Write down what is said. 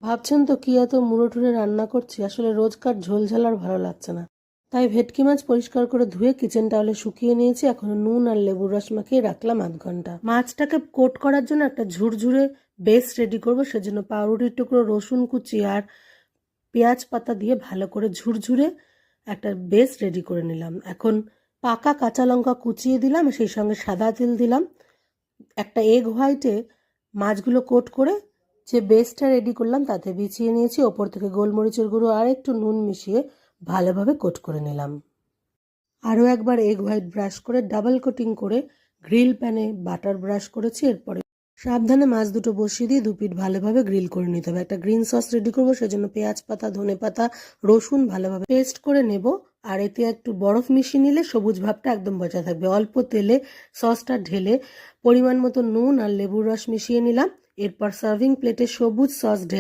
ভাবছেন তো কি এত মুড়ো টুড়ে রান্না করছি, আসলে রোজকার ঝোল ঝাল আর ভালো লাগছে না। তাই ভেটকি মাছ পরিষ্কার করে ধুয়ে কিচেন টাওয়ালে শুকিয়ে নিয়েছি। এখন নুন আর লেবুর রস মাখিয়ে রাখলাম আধ ঘন্টা। মাছটাকে কোট করার জন্য একটা ঝুরঝুরে বেস রেডি করব, সেজন্য পাউরুটির টুকরো, রসুন কুচি আর পেঁয়াজ পাতা দিয়ে ভালো করে ঝুরঝুরে একটা বেস রেডি করে নিলাম। এখন পাকা কাঁচা লঙ্কা কুচিয়ে দিলাম, সেই সঙ্গে সাদা তেল দিলাম। একটা এগ হোয়াইটে মাছগুলো কোট করে যে বেসটা রেডি করলাম তাতে বিছিয়ে নিয়েছি। ওপর থেকে গোলমরিচের গুঁড়ো আর একটু নুন মিশিয়ে ভালোভাবে কোট করে নিলাম। আরও একবার এগ হোয়াইট ব্রাশ করে ডাবল কোটিং করে গ্রিল প্যানে বাটার ব্রাশ করেছি। এরপরে সাবধানে মাছ দুটো বসিয়ে দিয়ে দুপিঠ ভালোভাবে গ্রিল করে নিতে হবে। একটা গ্রিন সস রেডি করবো, সেজন্য পেঁয়াজ পাতা, ধনে পাতা, রসুন ভালোভাবে পেস্ট করে নেব। আর এতে একটু বরফ মিশিয়ে নিলে সবুজ ভাবটা একদম বজায় থাকবে। অল্প তেলে সসটা ঢেলে পরিমাণ মতো নুন আর লেবুর রস মিশিয়ে নিলাম। এরপর সার্ভিং প্লেটে সবুজ সস ঢেলে